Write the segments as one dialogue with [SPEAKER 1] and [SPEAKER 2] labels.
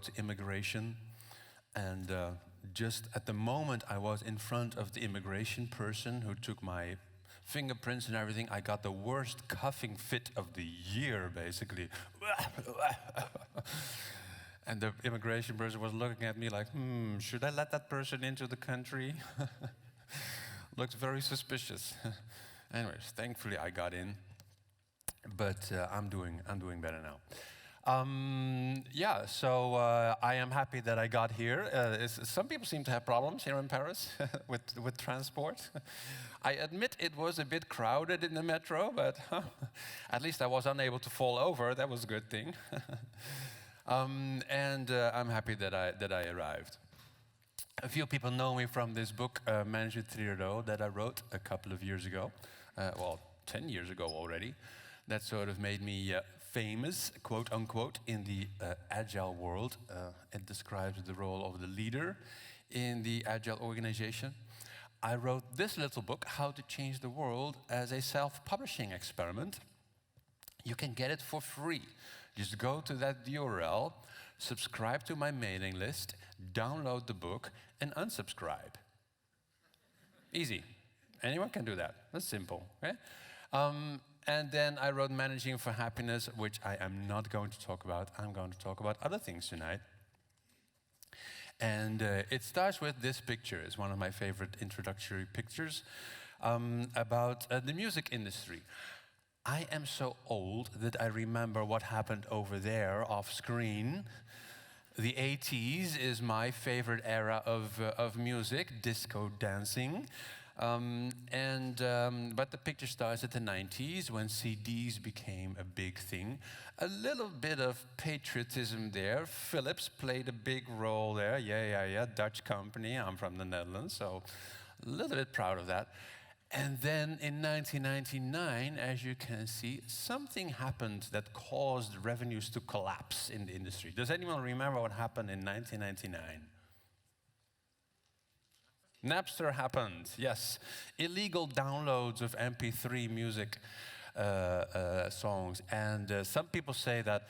[SPEAKER 1] wrote Immigration. And just at the moment I was in front of the immigration person who took my fingerprints and everything, I got the worst coughing fit of the year, basically. And the immigration person was looking at me like, should I let that person into the country? Looked very suspicious. Anyways, thankfully I got in, but I'm doing better now. So I am happy that I got here. Some people seem to have problems here in Paris with transport. I admit it was a bit crowded in the metro, but at least I was unable to fall over. That was a good thing. I'm happy that I arrived. A few people know me from this book, Manage with 3.0, that I wrote a couple of years ago. 10 years ago already. That sort of made me famous, quote unquote, in the agile world. It describes the role of the leader in the agile organization. I wrote this little book, How to Change the World, as a self-publishing experiment. You can get it for free. Just go to that URL, subscribe to my mailing list, download the book, and unsubscribe. Easy. Anyone can do that. That's simple. Okay? And then I wrote Managing for Happiness, which I am not going to talk about. I'm going to talk about other things tonight. And it starts with this picture. It's one of my favorite introductory pictures about the music industry. I am so old that I remember what happened over there off screen. The 80s is my favorite era of music, disco dancing. But the picture starts at the 90s when CDs became a big thing. A little bit of patriotism there. Philips played a big role there. Yeah, Dutch company. I'm from the Netherlands, so a little bit proud of that. And then in 1999, as you can see, something happened that caused revenues to collapse in the industry. Does anyone remember what happened in 1999? Napster happened, yes. Illegal downloads of MP3 music songs. And some people say that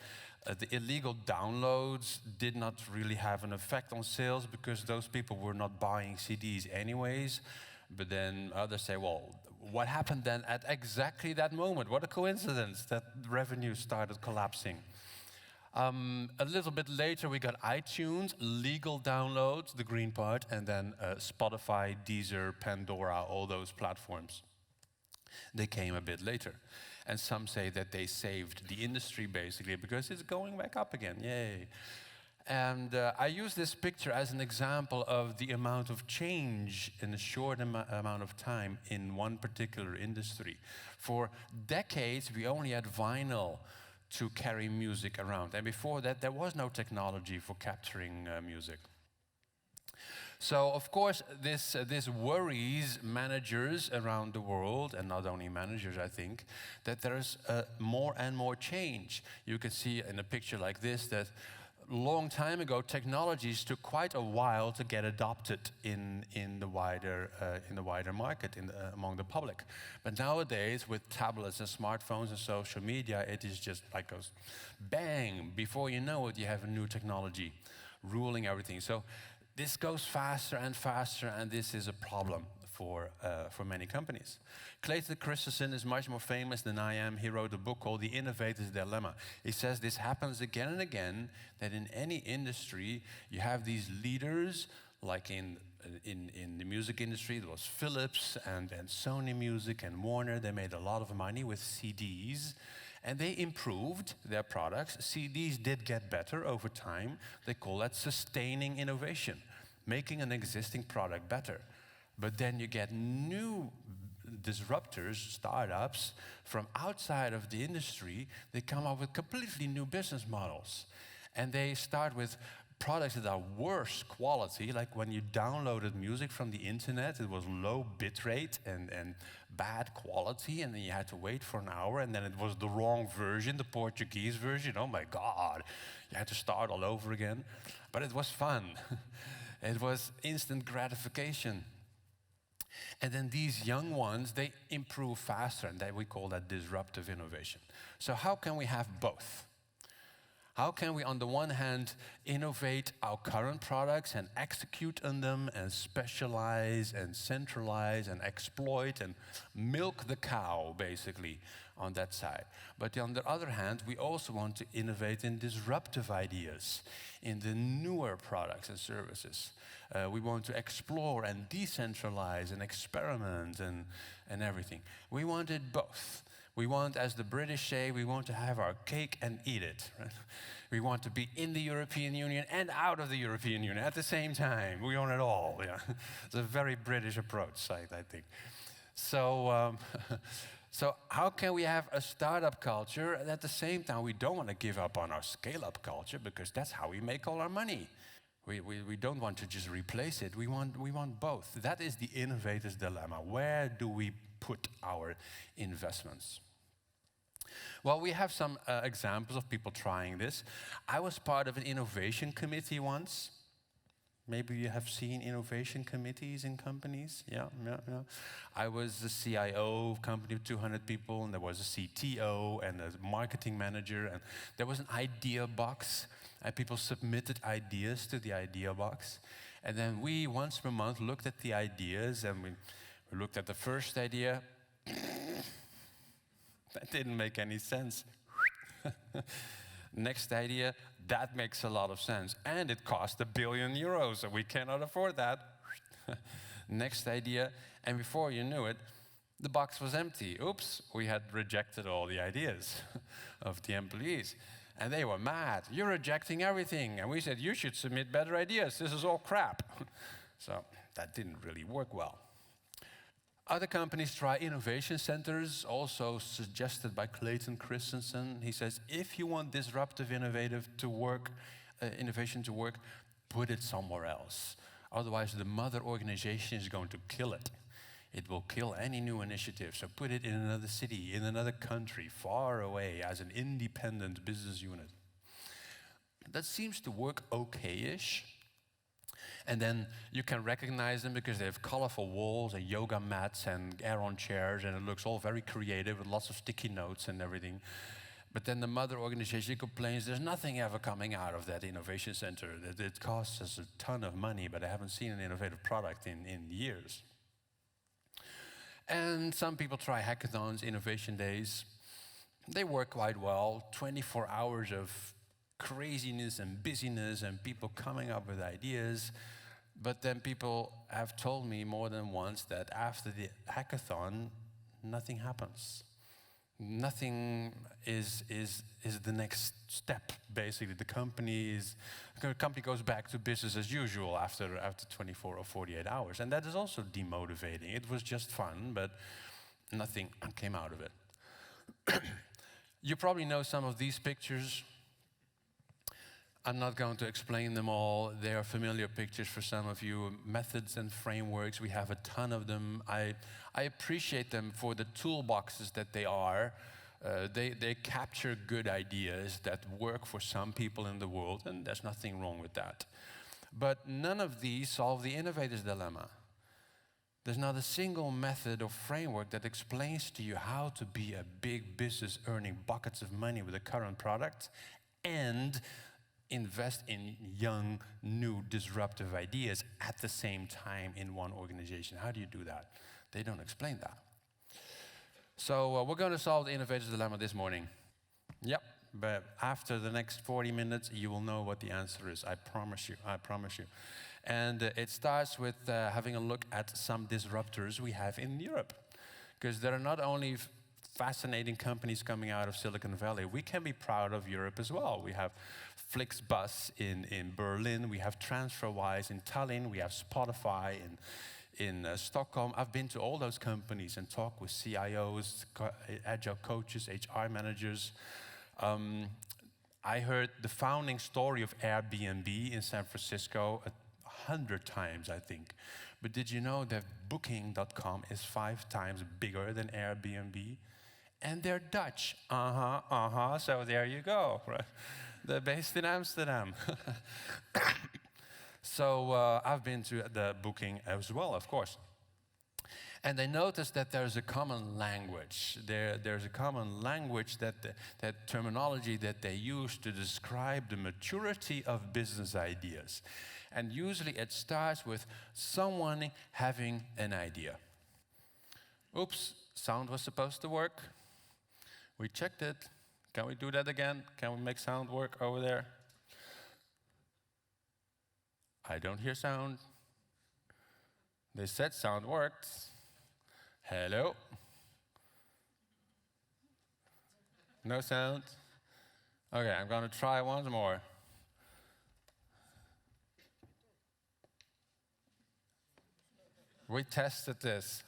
[SPEAKER 1] the illegal downloads did not really have an effect on sales because those people were not buying CDs anyways. But then others say, well, what happened then at exactly that moment? What a coincidence that revenue started collapsing. A little bit later, we got iTunes, legal downloads, the green part, and then Spotify, Deezer, Pandora, all those platforms. They came a bit later. And some say that they saved the industry, basically, because it's going back up again. Yay. And I use this picture as an example of the amount of change in a short amount of time in one particular industry. For decades, we only had vinyl to carry music around. And before that, there was no technology for capturing music. So, of course, this worries managers around the world, and not only managers, I think, that there's more and more change. You can see in a picture like this that long time ago, technologies took quite a while to get adopted in the wider market, among the public. But nowadays, with tablets and smartphones and social media, it is just like goes bang. Before you know it, you have a new technology ruling everything. So this goes faster and faster, and this is a problem for many companies. Clayton Christensen is much more famous than I am. He wrote a book called The Innovators Dilemma. He says this happens again and again, that in any industry, you have these leaders, like in the music industry, there was Philips and Sony Music and Warner. They made a lot of money with CDs, and they improved their products. CDs did get better over time. They call that sustaining innovation, making an existing product better. But then you get new disruptors, startups, from outside of the industry. They come up with completely new business models. And they start with products that are worse quality, like when you downloaded music from the internet, it was low bit rate and bad quality, and then you had to wait for an hour, and then it was the wrong version, the Portuguese version. Oh my God, you had to start all over again. But it was fun. It was instant gratification. And then these young ones, they improve faster, and we call that disruptive innovation. So how can we have both? How can we, on the one hand, innovate our current products and execute on them and specialize and centralize and exploit and milk the cow, basically, on that side. But on the other hand, we also want to innovate in disruptive ideas, in the newer products and services. We want to explore and decentralize and experiment and everything. We want it both. We want, as the British say, we want to have our cake and eat it. Right? We want to be in the European Union and out of the European Union at the same time. We want it all. Yeah. It's a very British approach, I think. So, so how can we have a startup culture and at the same time we don't want to give up on our scale-up culture because that's how we make all our money. We don't want to just replace it. We want both. That is the innovator's dilemma. Where do we put our investments? Well, we have some examples of people trying this. I was part of an innovation committee once. Maybe you have seen innovation committees in companies. Yeah. I was the CIO of a company with 200 people, and there was a CTO and a marketing manager, and there was an idea box, and people submitted ideas to the idea box. And then we, once per month, looked at the ideas, and we looked at the first idea. That didn't make any sense. Next idea, that makes a lot of sense. And it cost €1 billion, so we cannot afford that. Next idea, and before you knew it, the box was empty. Oops, we had rejected all the ideas of the employees. And they were mad. You're rejecting everything. And we said, you should submit better ideas. This is all crap. So that didn't really work well. Other companies try innovation centers, also suggested by Clayton Christensen. He says, if you want disruptive innovation to work, put it somewhere else. Otherwise, the mother organization is going to kill it. It will kill any new initiative. So put it in another city, in another country, far away, as an independent business unit. That seems to work okay-ish. And then you can recognize them because they have colorful walls and yoga mats and air-on chairs, and it looks all very creative with lots of sticky notes and everything. But then the mother organization complains there's nothing ever coming out of that innovation center. That it costs us a ton of money, but I haven't seen an innovative product in years. And some people try hackathons, innovation days. They work quite well, 24 hours of craziness and busyness and people coming up with ideas. But then people have told me more than once that after the hackathon, nothing happens. Nothing is the next step, basically. The company goes back to business as usual after 24 or 48 hours. And that is also demotivating. It was just fun, but nothing came out of it. You probably know some of these pictures. I'm not going to explain them all. They are familiar pictures for some of you. Methods and frameworks, we have a ton of them. I appreciate them for the toolboxes that they are. They capture good ideas that work for some people in the world, and there's nothing wrong with that. But none of these solve the innovator's dilemma. There's not a single method or framework that explains to you how to be a big business earning buckets of money with a current product and invest in young, new, disruptive ideas at the same time in one organization. How do you do that? They don't explain that. So we're going to solve the innovator's dilemma this morning. Yep, but after the next 40 minutes, you will know what the answer is. I promise you. And it starts with having a look at some disruptors we have in Europe. Because there are not only fascinating companies coming out of Silicon Valley, we can be proud of Europe as well. We have Flixbus in Berlin, we have TransferWise in Tallinn, we have Spotify in Stockholm. I've been to all those companies and talked with CIOs, agile coaches, HR managers. I heard the founding story of Airbnb in San Francisco 100 times, I think. But did you know that Booking.com is 5 times bigger than Airbnb? And they're Dutch. So there you go. Right? They're based in Amsterdam. So I've been to the Booking as well, of course. And they noticed that there's a common language. There's a common language that terminology that they use to describe the maturity of business ideas. And usually it starts with someone having an idea. Oops, sound was supposed to work. We checked it. Can we do that again? Can we make sound work over there? I don't hear sound. They said sound worked. Hello? No sound? Okay, I'm going to try once more. We tested this.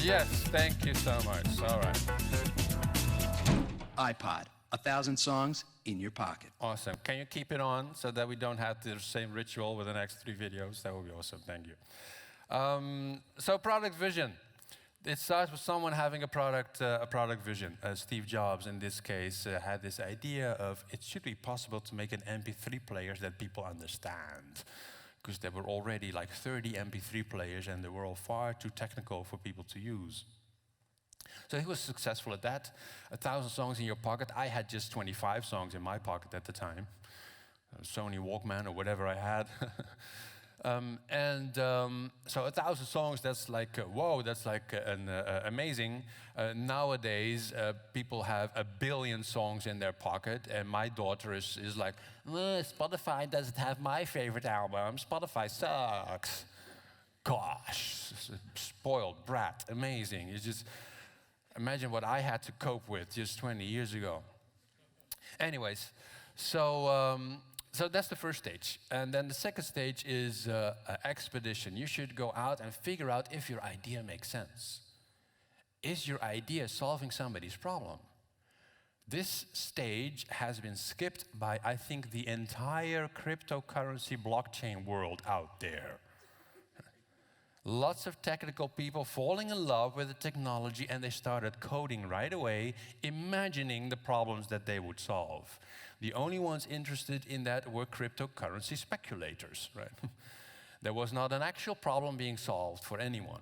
[SPEAKER 1] Yes, thank you so much. All right.
[SPEAKER 2] iPod, 1,000 songs in your pocket.
[SPEAKER 1] Awesome. Can you keep it on so that we don't have the same ritual with the next 3 videos? That would be awesome. Thank you. So product vision. It starts with someone having a product vision. Steve Jobs, in this case, had this idea of it should be possible to make an MP3 player that people understand. Because there were already like 30 MP3 players and they were all far too technical for people to use. So he was successful at that. 1,000 songs in your pocket. I had just 25 songs in my pocket at the time. Sony Walkman or whatever I had. So 1,000 songs, that's like, whoa, that's like amazing. Nowadays, people have 1 billion songs in their pocket, and my daughter is like, Spotify doesn't have my favorite album. Spotify sucks. Gosh, spoiled brat, amazing. You just imagine what I had to cope with just 20 years ago. Anyways, so that's the first stage. And then the second stage is expedition. You should go out and figure out if your idea makes sense. Is your idea solving somebody's problem? This stage has been skipped by, I think, the entire cryptocurrency blockchain world out there. Lots of technical people falling in love with the technology, and they started coding right away, imagining the problems that they would solve. The only ones interested in that were cryptocurrency speculators, right? There was not an actual problem being solved for anyone.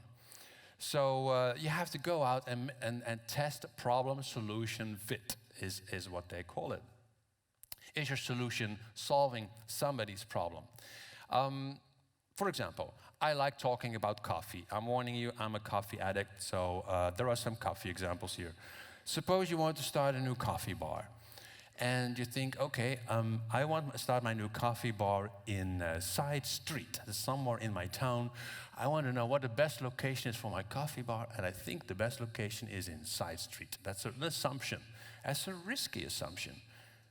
[SPEAKER 1] So you have to go out and test problem solution fit, is what they call it. Is your solution solving somebody's problem? For example, I like talking about coffee. I'm warning you, I'm a coffee addict, so there are some coffee examples here. Suppose you want to start a new coffee bar. And you think, okay, I want to start my new coffee bar in a side street, somewhere in my town. I want to know what the best location is for my coffee bar, and I think the best location is in side street. That's an assumption. That's a risky assumption.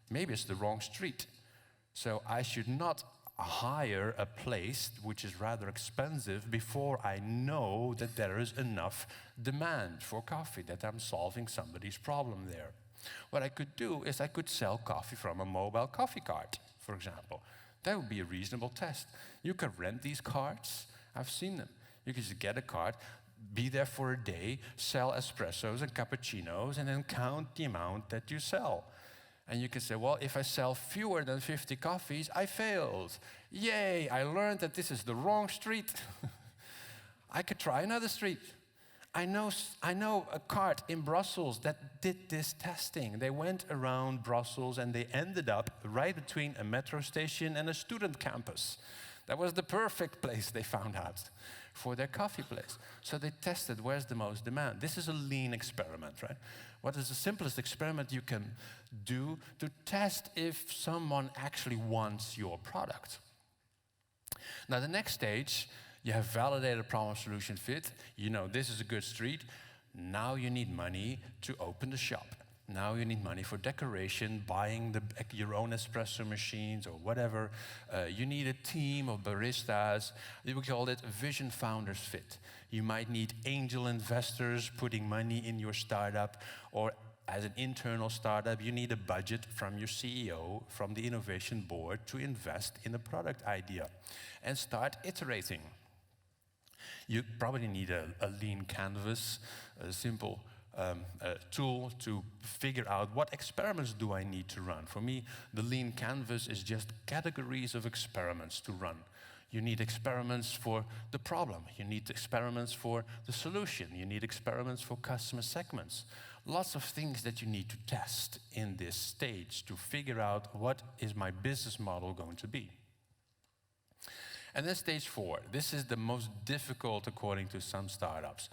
[SPEAKER 1] Maybe it's the wrong street. So I should not hire a place which is rather expensive before I know that there is enough demand for coffee, that I'm solving somebody's problem there. What I could do is I could sell coffee from a mobile coffee cart, for example. That would be a reasonable test. You can rent these carts. I've seen them. You can just get a cart, be there for a day, sell espressos and cappuccinos, and then count the amount that you sell. And you can say, well, if I sell fewer than 50 coffees, I failed. Yay, I learned that this is the wrong street. I could try another street. I know a cart in Brussels that did this testing. They went around Brussels and they ended up right between a metro station and a student campus. That was the perfect place, they found out, for their coffee place. So they tested where's the most demand. This is a lean experiment, right? What is the simplest experiment you can do to test if someone actually wants your product? Now the next stage, you have validated problem solution fit. You know this is a good street. Now you need money to open the shop. Now you need money for decoration, buying your own espresso machines or whatever. You need a team of baristas. We call it vision founders fit. You might need angel investors putting money in your startup, or as an internal startup, you need a budget from your CEO, from the innovation board to invest in a product idea and start iterating. You probably need a lean canvas, a simple tool to figure out what experiments do I need to run. For me, the lean canvas is just categories of experiments to run. You need experiments for the problem. You need experiments for the solution. You need experiments for customer segments. Lots of things that you need to test in this stage to figure out what is my business model going to be. And then stage 4. This is the most difficult according to some startups.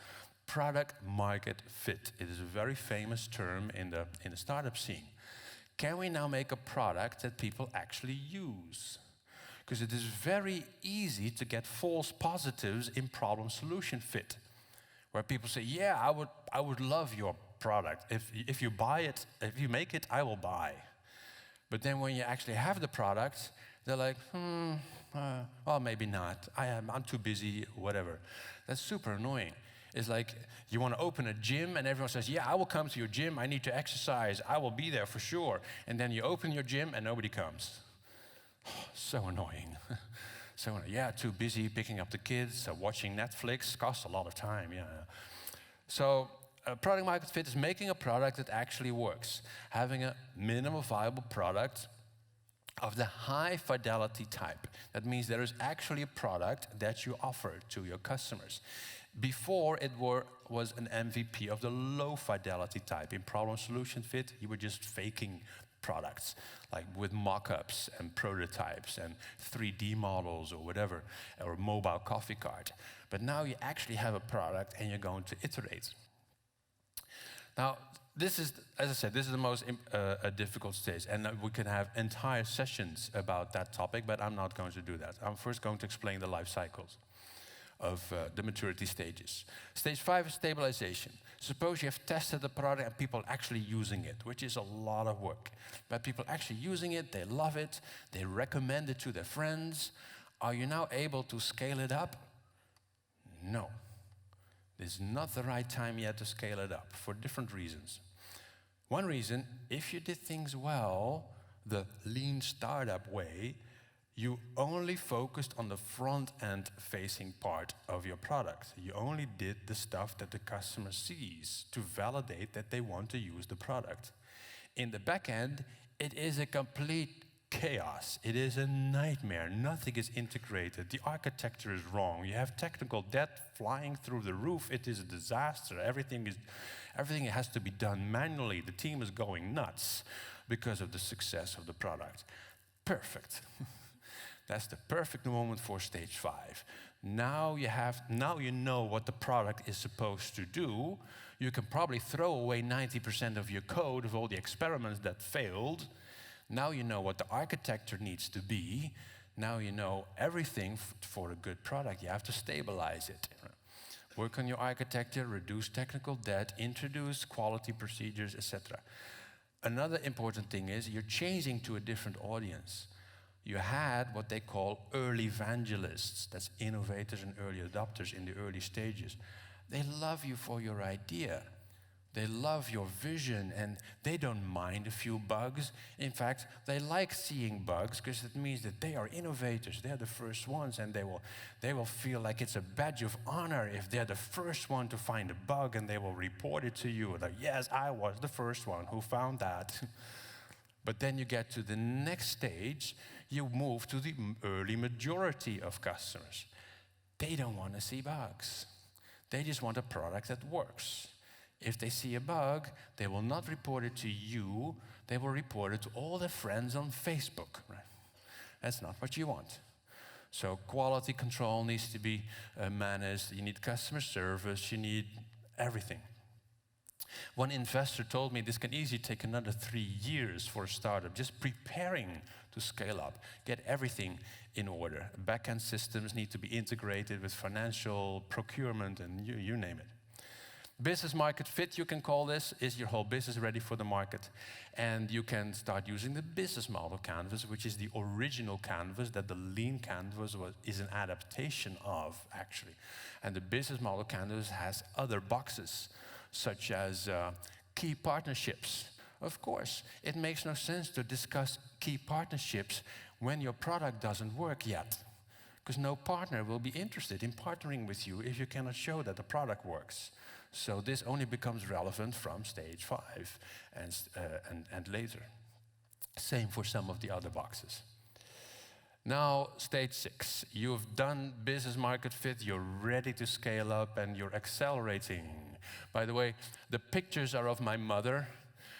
[SPEAKER 1] Product market fit. It is a very famous term in the startup scene. Can we now make a product that people actually use? Because it is very easy to get false positives in problem-solution fit, where people say, yeah, I would love your product. If you buy it, if you make it, I will buy. But then when you actually have the product, they're like, well, maybe not. I'm too busy, whatever. That's super annoying. It's like you want to open a gym and everyone says, yeah, I will come to your gym. I need to exercise. I will be there for sure. And then you open your gym and nobody comes. So annoying. So, yeah, too busy picking up the kids, watching Netflix, costs a lot of time, yeah. So, product market fit is making a product that actually works. Having a minimal viable product of the high fidelity type. That means there is actually a product that you offer to your customers. Before, it was an MVP of the low fidelity type. In problem solution fit, you were just faking products, like with mock-ups and prototypes and 3D models or whatever, or a mobile coffee cart. But now you actually have a product and you're going to iterate. Now, this is, as I said, this is the most difficult stage, and we can have entire sessions about that topic, but I'm not going to do that. I'm first going to explain the life cycles of the maturity stages. Stage 5 is stabilization. Suppose you have tested the product and people are actually using it, which is a lot of work. But people actually using it, they love it, they recommend it to their friends. Are you now able to scale it up? No. This is not the right time yet to scale it up for different reasons. One reason, if you did things well, the lean startup way, you only focused on the front-end facing part of your product. You only did the stuff that the customer sees to validate that they want to use the product. In the back end, it is a complete chaos. It is a nightmare. Nothing is integrated. The architecture is wrong. You have technical debt flying through the roof. It is a disaster. Everything has to be done manually. The team is going nuts because of the success of the product. Perfect. That's the perfect moment for stage 5. Now you know what the product is supposed to do. You can probably throw away 90% of your code of all the experiments that failed. Now you know what the architecture needs to be. Now you know everything for a good product. You have to stabilize it. Work on your architecture, reduce technical debt, introduce quality procedures, etc. Another important thing is you're changing to a different audience. You had what they call early evangelists. That's innovators and early adopters in the early stages. They love you for your idea. They love your vision, and they don't mind a few bugs. In fact, they like seeing bugs because it means that they are innovators. They're the first ones, and they will feel like it's a badge of honor if they're the first one to find a bug, and they will report it to you. Like, yes, I was the first one who found that. But then you get to the next stage, you move to the early majority of customers. They don't want to see bugs. They just want a product that works. If they see a bug, they will not report it to you, they will report it to all their friends on Facebook. Right? That's not what you want. So quality control needs to be managed, you need customer service, you need everything. One investor told me this can easily take another 3 years for a startup, just preparing to scale up, get everything in order. Back-end systems need to be integrated with financial, procurement, and you name it. Business market fit, you can call this. Is your whole business ready for the market? And you can start using the business model canvas, which is the original canvas that the lean canvas is an adaptation of, actually. And the business model canvas has other boxes, such as key partnerships. Of course, it makes no sense to discuss key partnerships when your product doesn't work yet, because no partner will be interested in partnering with you if you cannot show that the product works. So this only becomes relevant from stage 5 and later. Same for some of the other boxes. Now, stage 6. You've done business market fit, you're ready to scale up, and you're accelerating. By the way, the pictures are of my mother.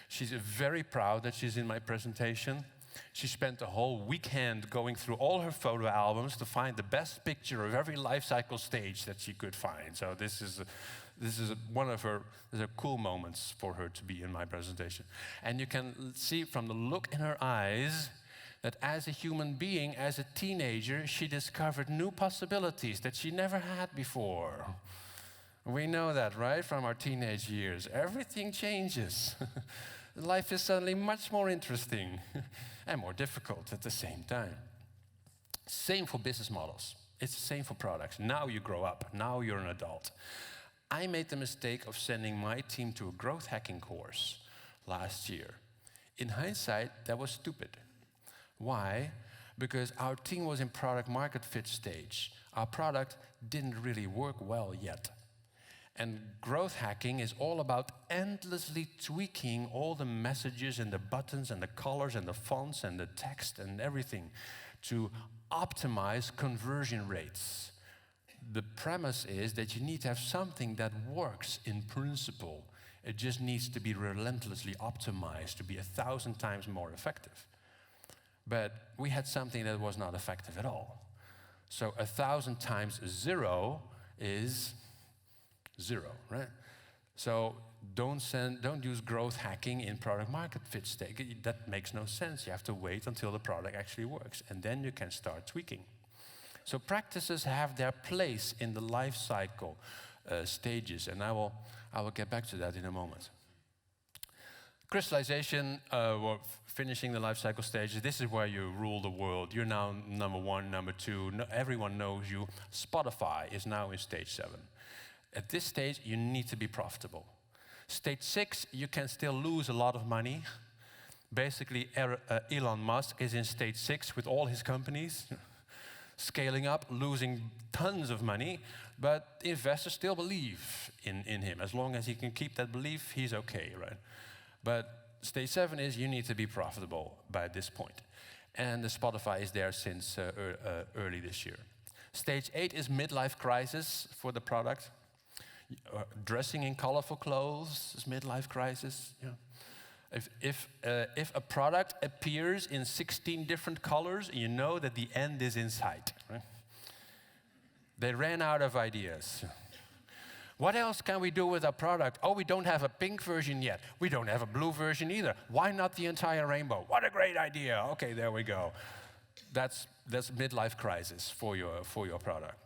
[SPEAKER 1] She's very proud that she's in my presentation. She spent the whole weekend going through all her photo albums to find the best picture of every life cycle stage that she could find. So this is one of her cool moments for her to be in my presentation. And you can see from the look in her eyes that as a human being, as a teenager, she discovered new possibilities that she never had before. We know that, right, from our teenage years. Everything changes. Life is suddenly much more interesting and more difficult at the same time. Same for business models. It's the same for products. Now you grow up. Now you're an adult. I made the mistake of sending my team to a growth hacking course last year. In hindsight, that was stupid. Why? Because our team was in product market fit stage. Our product didn't really work well yet. And growth hacking is all about endlessly tweaking all the messages and the buttons and the colors and the fonts and the text and everything to optimize conversion rates. The premise is that you need to have something that works in principle. It just needs to be relentlessly optimized to be 1,000 times more effective. But we had something that was not effective at all. So 1,000 times 0 is 0, right? So don't use growth hacking in product market fit stage. That makes no sense. You have to wait until the product actually works, and then you can start tweaking. So practices have their place in the life cycle stages, and I will get back to that in a moment. Crystallization, or finishing the life cycle stages, this is where you rule the world. You're now number 1, number 2. Everyone knows you. Spotify is now in stage 7. At this stage, you need to be profitable. Stage 6, you can still lose a lot of money. Basically, Elon Musk is in stage 6 with all his companies, scaling up, losing tons of money, but investors still believe in him. As long as he can keep that belief, he's okay, right? But stage 7 is you need to be profitable by this point. And the Spotify is there since early this year. Stage 8 is midlife crisis for the product. Dressing in colorful clothes is midlife crisis. Yeah. If a product appears in 16 different colors, you know that the end is in sight. Right? They ran out of ideas. What else can we do with our product? Oh, we don't have a pink version yet. We don't have a blue version either. Why not the entire rainbow? What a great idea. Okay, there we go. That's midlife crisis for your product.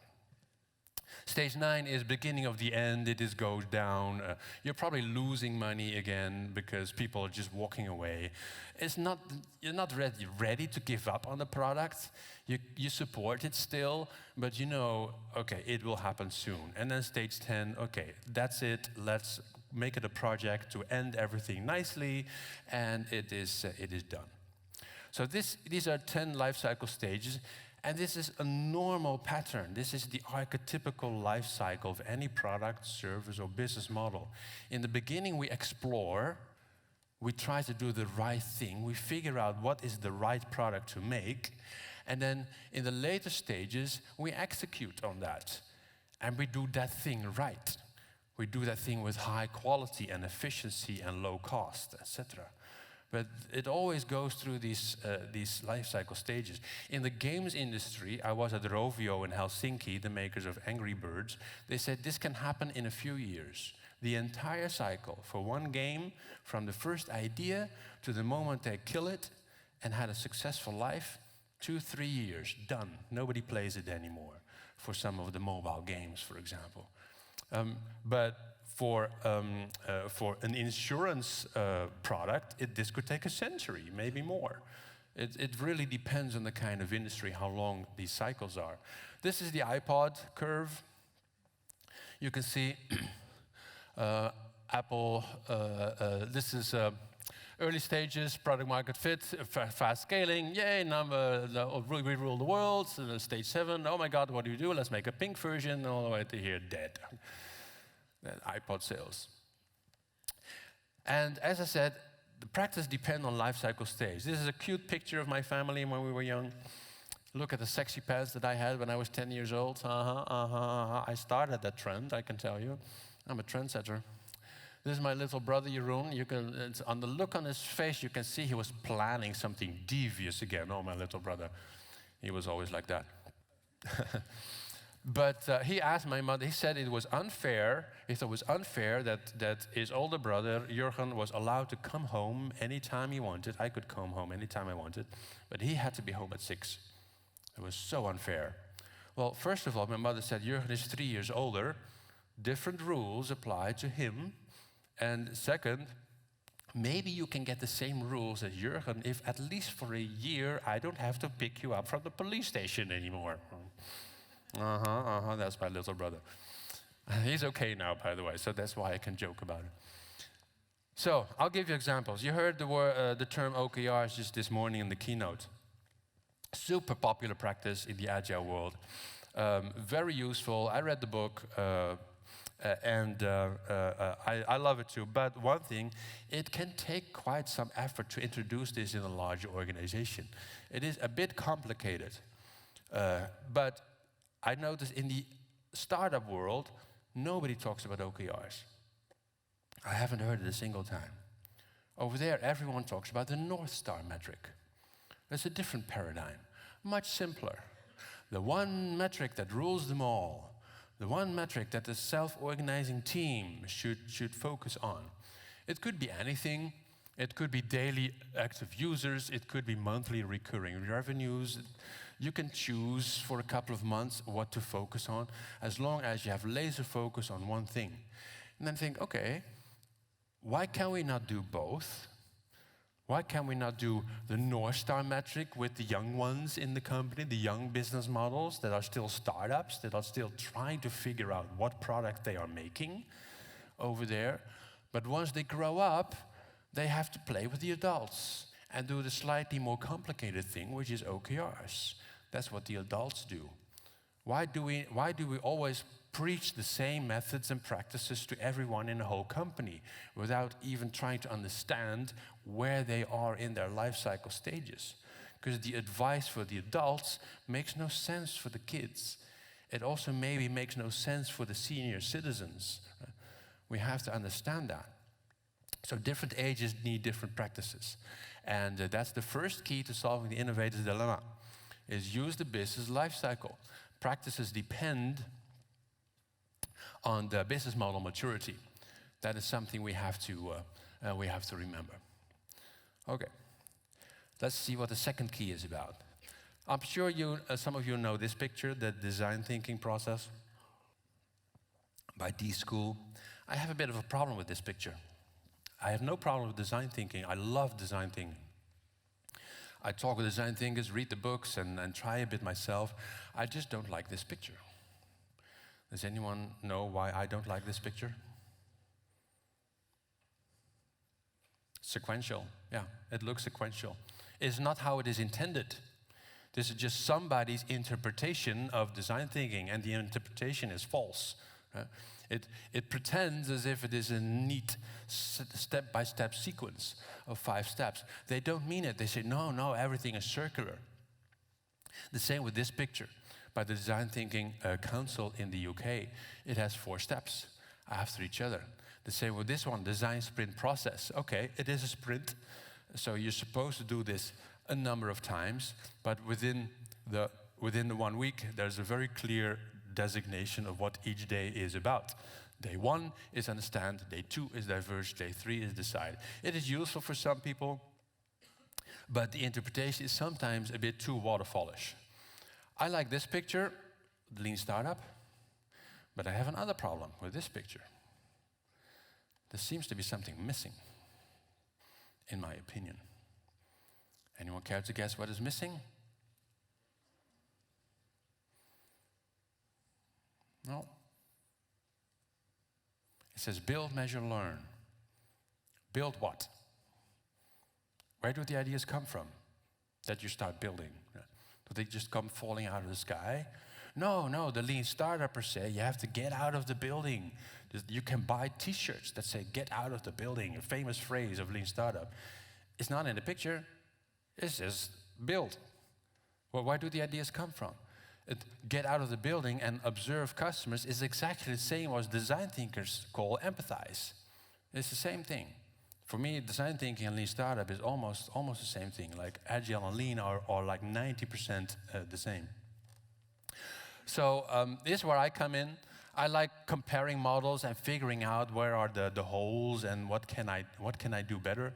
[SPEAKER 1] Stage 9 is beginning of the end. It goes down. You're probably losing money again because people are just walking away. You're not ready to give up on the product. You support it still, but you know, okay, it will happen soon. And then stage 10, okay, that's it. Let's make it a project to end everything nicely, and it is done. So these are 10 life cycle stages. And this is a normal pattern. This is the archetypical life cycle of any product, service, or business model. In the beginning, we explore. We try to do the right thing. We figure out what is the right product to make. And then in the later stages, we execute on that. And we do that thing right. We do that thing with high quality and efficiency and low cost, etc. But it always goes through these life cycle stages. In the games industry, I was at Rovio in Helsinki, the makers of Angry Birds. They said this can happen in a few years. The entire cycle for one game, from the first idea to the moment they kill it and had a successful life, 2-3 years, done. Nobody plays it anymore for some of the mobile games, for example. But for an insurance product, this could take a century, maybe more. It really depends on the kind of industry, how long these cycles are. This is the iPod curve. You can see Apple, this is early stages, product market fit, fast scaling, yay, we rule the world. Stage 7, oh my God, what do you do? Let's make a pink version, all the way to here, dead. iPod sales. And as I said, the practice depends on life cycle stage. This is a cute picture of my family when we were young.
[SPEAKER 3] Look at the sexy pants that I had when I was 10 years old. I started that trend, I can tell you. I'm a trendsetter. This is my little brother, Jeroen. On the look on his face, you can see he was planning something devious again. Oh, my little brother. He was always like that. But he asked my mother, he said it was unfair, he thought it was unfair that his older brother, Jurgen, was allowed to come home anytime he wanted. I could come home anytime I wanted, but he had to be home at 6. It was so unfair. Well, first of all, my mother said, Jurgen is 3 years older. Different rules apply to him. And second, maybe you can get the same rules as Jurgen if at least for a year I don't have to pick you up from the police station anymore. That's my little brother. He's okay now, by the way, so that's why I can joke about it. So, I'll give you examples. You heard the term OKRs just this morning in the keynote. Super popular practice in the agile world. Very useful. I read the book, and I love it too. But one thing, it can take quite some effort to introduce this in a larger organization. It is a bit complicated. But I noticed in the startup world, nobody talks about OKRs. I haven't heard it a single time. Over there, everyone talks about the North Star metric. That's a different paradigm, much simpler. The one metric that rules them all. The one metric that the self-organizing team should focus on. It could be anything. It could be daily active users. It could be monthly recurring revenues. You can choose for a couple of months what to focus on, as long as you have laser focus on one thing. And then think, okay, why can we not do both? Why can we not do the North Star metric with the young ones in the company, the young business models that are still startups, that are still trying to figure out what product they are making over there? But once they grow up, they have to play with the adults and do the slightly more complicated thing, which is OKRs. That's what the adults do. Why do we always preach the same methods and practices to everyone in the whole company without even trying to understand where they are in their life cycle stages? Because the advice for the adults makes no sense for the kids. It also maybe makes no sense for the senior citizens. We have to understand that. So different ages need different practices. And that's the first key to solving the Innovators Dilemma, is use the business life cycle. Practices depend on the business model maturity. That is something we have to remember. Okay, let's see what the second key is about. I'm sure some of you know this picture, the design thinking process by D-School. I have a bit of a problem with this picture. I have no problem with design thinking. I love design thinking. I talk with design thinkers, read the books, and try a bit myself. I just don't like this picture. Does anyone know why I don't like this picture? Sequential, yeah, it looks sequential. It's not how it is intended. This is just somebody's interpretation of design thinking, and the interpretation is false. It pretends as if it is a neat step-by-step sequence of 5 steps. They don't mean it. They say, no, everything is circular. The same with this picture by the Design Thinking Council in the UK. It has 4 steps after each other. The same with this one, design sprint process. Okay, it is a sprint, so you're supposed to do this a number of times, but within the 1 week, there's a very clear designation of what each day is about. Day 1 is understand, day 2 is diverge, day 3 is decide. It is useful for some people, but the interpretation is sometimes a bit too waterfallish. I like this picture, the lean startup, but I have another problem with this picture. There seems to be something missing, in my opinion. Anyone care to guess what is missing? No. It says build, measure, learn. Build what? Where do the ideas come from that you start building? Do they just come falling out of the sky? No, the lean startuppers say you have to get out of the building. You can buy t-shirts that say get out of the building, a famous phrase of lean startup. It's not in the picture, it says build. Well, where do the ideas come from? Get out of the building and observe customers is exactly the same as design thinkers call empathize. It's the same thing. For me, design thinking and lean startup is almost the same thing. Like agile and lean are like 90% the same. So this is where I come in. I like comparing models and figuring out where are the holes and what can I do better.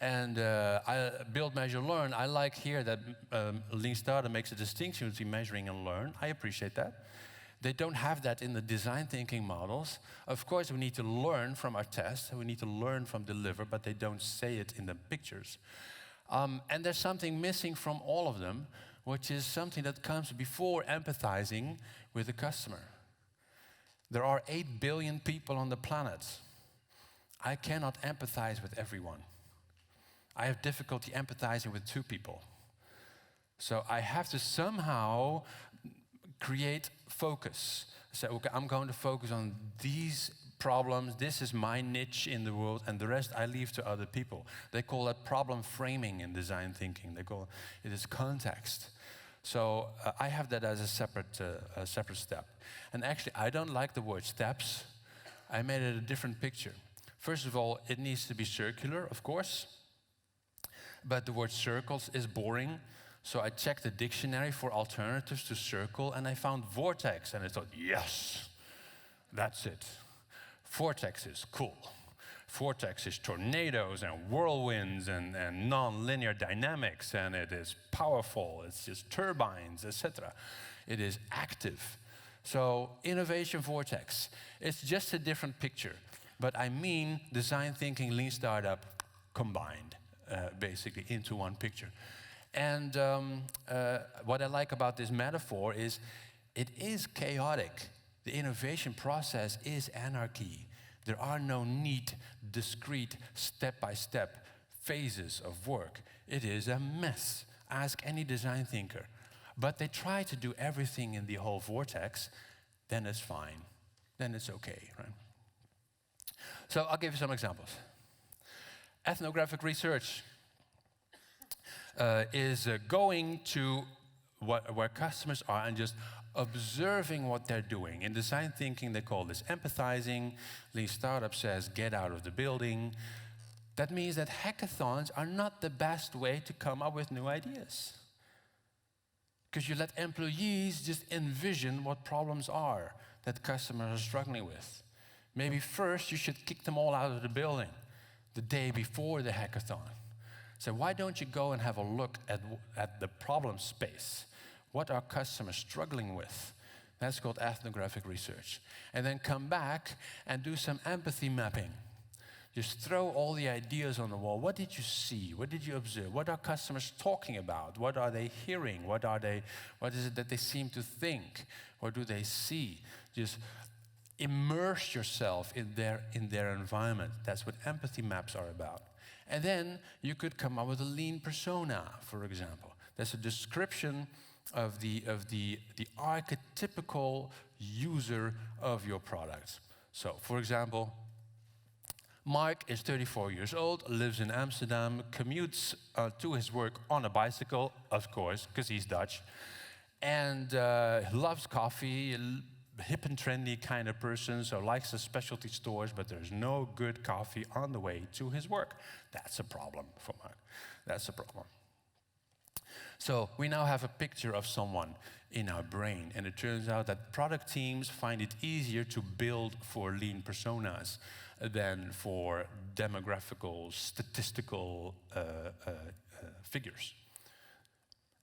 [SPEAKER 3] And I build, measure, learn. I like here that Lean Startup makes a distinction between measuring and learn. I appreciate that. They don't have that in the design thinking models. Of course, we need to learn from our tests. We need to learn from deliver, but they don't say it in the pictures. And there's something missing from all of them, which is something that comes before empathizing with the customer. There are 8 billion people on the planet. I cannot empathize with everyone. I have difficulty empathizing with 2 people. So I have to somehow create focus. Say, okay, I'm going to focus on these problems. This is my niche in the world, and the rest I leave to other people. They call that problem framing in design thinking. They call it is context. So I have that as a separate step. And actually, I don't like the word steps. I made it a different picture. First of all, it needs to be circular, of course. But the word circles is boring. So I checked the dictionary for alternatives to circle, and I found vortex. And I thought, yes, that's it. Vortex is cool. Vortex is tornadoes and whirlwinds and non-linear dynamics, and it is powerful. It's just turbines, etc. It is active. So innovation vortex. It's just a different picture. But I mean design thinking, lean startup combined, basically into one picture. And what I like about this metaphor is it is chaotic. The innovation process is anarchy. There are no neat, discrete, step-by-step phases of work. It is a mess. Ask any design thinker. But they try to do everything in the whole vortex, then it's fine. Then it's okay, right? So I'll give you some examples. Ethnographic research is going to where customers are and just observing what they're doing. In design thinking, they call this empathizing. Lean Startup says, get out of the building. That means that hackathons are not the best way to come up with new ideas. Because you let employees just envision what problems are that customers are struggling with. Maybe first you should kick them all out of the building the day before the hackathon. So why don't you go and have a look at the problem space? What are customers struggling with? That's called ethnographic research. And then come back and do some empathy mapping. Just throw all the ideas on the wall. What did you see? What did you observe? What are customers talking about? What are they hearing? What is it that they seem to think? What do they see? Just immerse yourself in their environment. That's what empathy maps are about. And then you could come up with a lean persona, for example. That's a description of the archetypical user of your product. So, for example, Mark is 34 years old, lives in Amsterdam, commutes to his work on a bicycle, of course, because he's Dutch, and loves coffee, hip and trendy kind of person, so likes the specialty stores, but there's no good coffee on the way to his work. That's a problem for Mark. That's a problem. So we now have a picture of someone in our brain, and it turns out that product teams find it easier to build for lean personas than for demographical, statistical figures.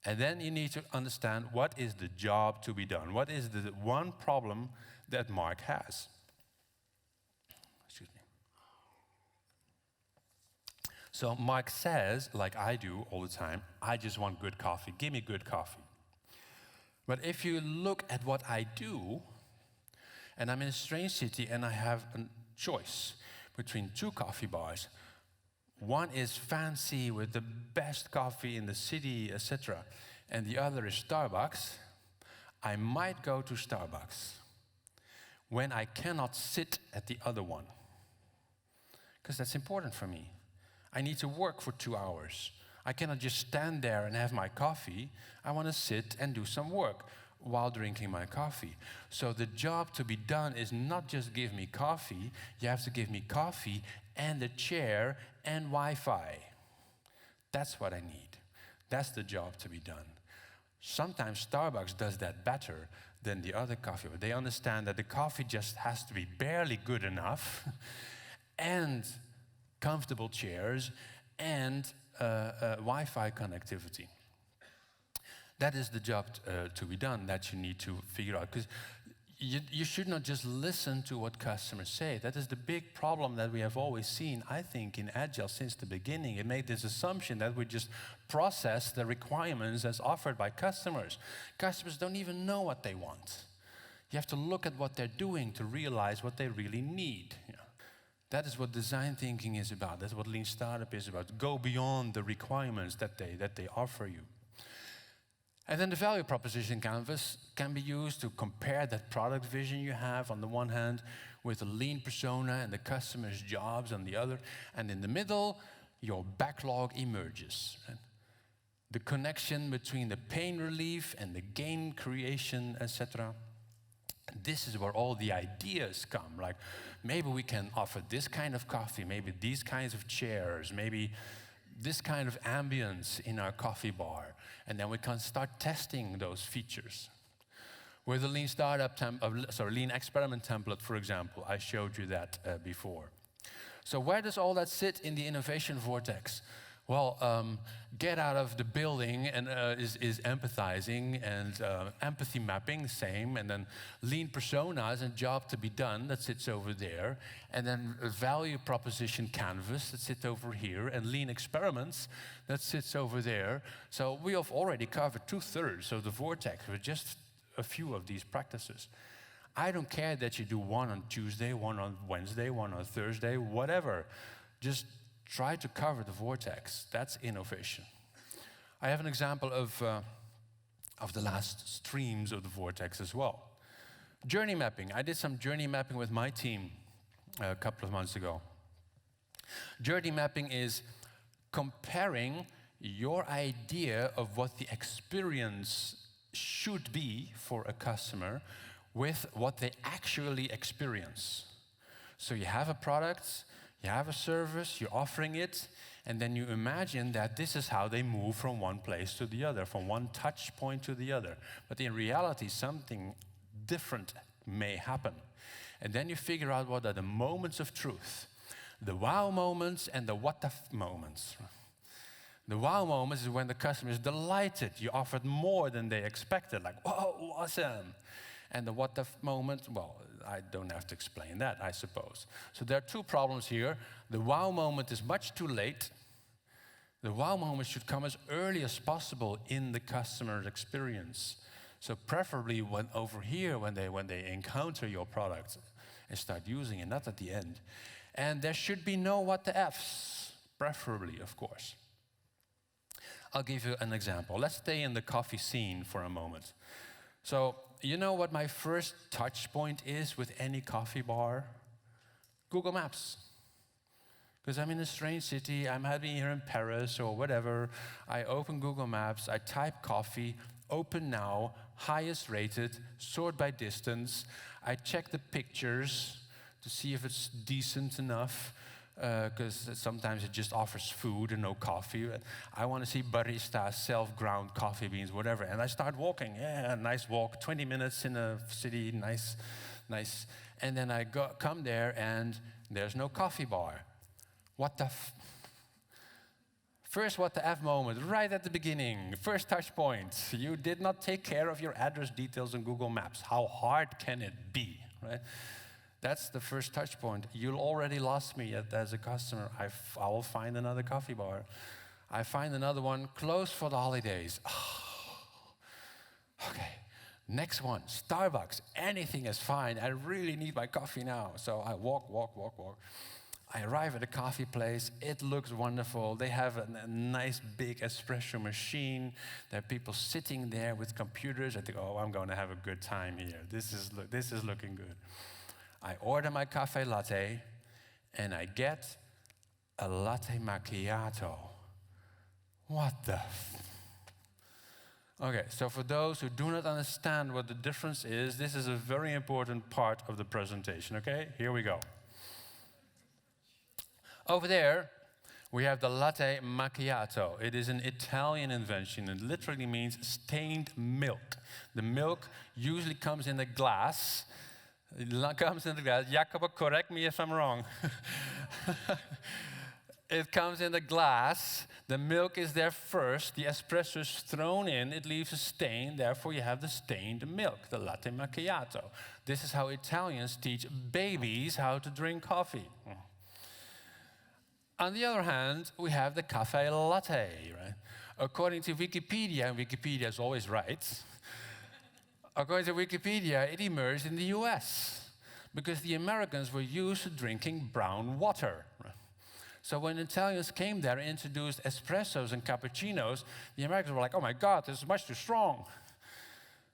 [SPEAKER 3] And then you need to understand what is the job to be done. What is the one problem that Mark has? Excuse me. So Mark says, like I do all the time, I just want good coffee. Give me good coffee. But if you look at what I do, and I'm in a strange city and I have a choice between 2 coffee bars. One is fancy with the best coffee in the city, etc. And the other is Starbucks. I might go to Starbucks when I cannot sit at the other one. Because that's important for me. I need to work for 2 hours. I cannot just stand there and have my coffee. I want to sit and do some work while drinking my coffee. So the job to be done is not just give me coffee. You have to give me coffee and a chair and Wi-Fi. That's what I need. That's the job to be done. Sometimes Starbucks does that better than the other coffee. They understand that the coffee just has to be barely good enough and comfortable chairs and Wi-Fi connectivity. That is the job to be done that you need to figure out. Because you should not just listen to what customers say. That is the big problem that we have always seen, I think, in Agile since the beginning. It made this assumption that we just process the requirements as offered by customers. Customers don't even know what they want. You have to look at what they're doing to realize what they really need. That is what design thinking is about. That's what Lean Startup is about. Go beyond the requirements that they offer you. And then the value proposition canvas can be used to compare that product vision you have on the one hand with the lean persona and the customer's jobs on the other. And in the middle, your backlog emerges. Right? The connection between the pain relief and the gain creation, etc. This is where all the ideas come. Like maybe we can offer this kind of coffee, maybe these kinds of chairs, maybe this kind of ambience in our coffee bar. And then we can start testing those features. With the Lean Lean Experiment template, for example, I showed you that before. So where does all that sit in the innovation vortex? Well, get out of the building and is empathizing, and empathy mapping, same, and then lean personas and job to be done, that sits over there, and then a value proposition canvas that sits over here, and lean experiments that sits over there. So we have already covered 2/3 of the vortex with just a few of these practices. I don't care that you do one on Tuesday, one on Wednesday, one on Thursday, whatever. Just try to cover the vortex. That's innovation. I have an example of the last streams of the vortex as well. Journey mapping. I did some journey mapping with my team a couple of months ago. Journey mapping is comparing your idea of what the experience should be for a customer with what they actually experience. So you have a product, you have a service, you're offering it, and then you imagine that this is how they move from one place to the other, from one touch point to the other. But in reality, something different may happen. And then you figure out what are the moments of truth, the wow moments and the what the f moments. The wow moments is when the customer is delighted. You offered more than they expected, like, whoa, awesome. And the what the f moment, well, I don't have to explain that, I suppose. So there are two problems here. The wow moment is much too late. The wow moment should come as early as possible in the customer's experience. So preferably over here when they encounter your product and start using it, not at the end. And there should be no what the Fs, preferably, of course. I'll give you an example. Let's stay in the coffee scene for a moment. So, you know what my first touch point is with any coffee bar? Google Maps. Because I'm in a strange city, I'm having here in Paris or whatever. I open Google Maps, I type coffee, open now, highest rated, sort by distance. I check the pictures to see if it's decent enough, because sometimes it just offers food and no coffee. I want to see baristas, self-ground coffee beans, whatever. And I start walking. Yeah, nice walk, 20 minutes in a city, nice. And then I come there and there's no coffee bar. What the f? First what the F moment, right at the beginning, first touch point. You did not take care of your address details on Google Maps. How hard can it be, right? That's the first touch point. You already lost me as a customer. I will find another coffee bar. I find another one closed for the holidays. Oh, okay, next one, Starbucks. Anything is fine. I really need my coffee now. So I walk. I arrive at a coffee place. It looks wonderful. They have a nice big espresso machine. There are people sitting there with computers. I think, oh, I'm going to have a good time here. This is looking good. I order my cafe latte, and I get a latte macchiato. What the? Okay, so for those who do not understand what the difference is, this is a very important part of the presentation, okay? Here we go. Over there, we have the latte macchiato. It is an Italian invention. It literally means stained milk. The milk usually comes in a glass. It comes in the glass. Jacopo, correct me if I'm wrong. It comes in a glass. The milk is there first. The espresso is thrown in. It leaves a stain. Therefore, you have the stained milk, the latte macchiato. This is how Italians teach babies how to drink coffee. On the other hand, we have the cafe latte, right? According to Wikipedia, and Wikipedia is always right, according to Wikipedia, it emerged in the US because the Americans were used to drinking brown water. Right? So when Italians came there and introduced espressos and cappuccinos, the Americans were like, oh my God, this is much too strong.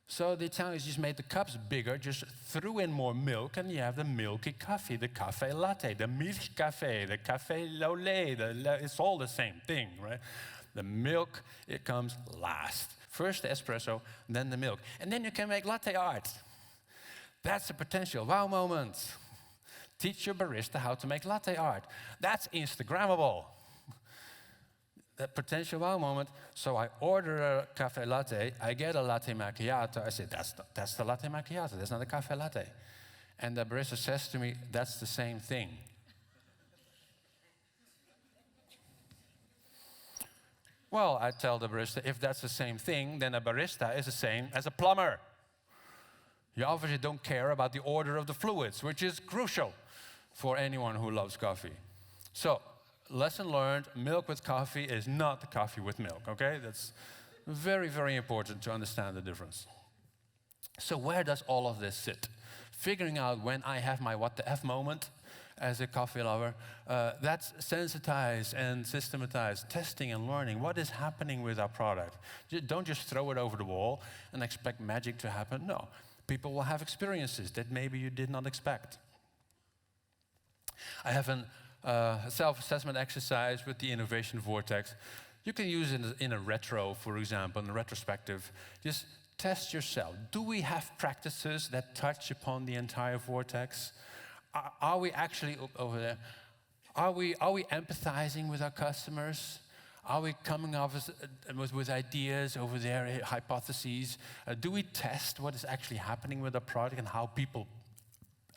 [SPEAKER 3] So the Italians just made the cups bigger, just threw in more milk, and you have the milky coffee, the cafe latte, the milk cafe, the cafe au lait, it's all the same thing, right? The milk, it comes last. First the espresso, then the milk. And then you can make latte art. That's a potential wow moment. Teach your barista how to make latte art. That's Instagrammable. That potential wow moment. So I order a cafe latte, I get a latte macchiato. I say, that's the latte macchiato, that's not a cafe latte. And the barista says to me, that's the same thing. Well, I tell the barista, if that's the same thing, then a barista is the same as a plumber. You obviously don't care about the order of the fluids, which is crucial for anyone who loves coffee. So, lesson learned, milk with coffee is not coffee with milk, okay? That's very, very important to understand the difference. So where does all of this sit? Figuring out when I have my what the F moment as a coffee lover, that's sensitize and systematize, testing and learning. What is happening with our product? Don't just throw it over the wall and expect magic to happen. No, people will have experiences that maybe you did not expect. I have a self-assessment exercise with the Innovation Vortex. You can use it in a retro, for example, in a retrospective. Just test yourself. Do we have practices that touch upon the entire vortex? Are we actually over there? Are we empathizing with our customers? Are we coming up with ideas over there, hypotheses? Do we test what is actually happening with the product and how people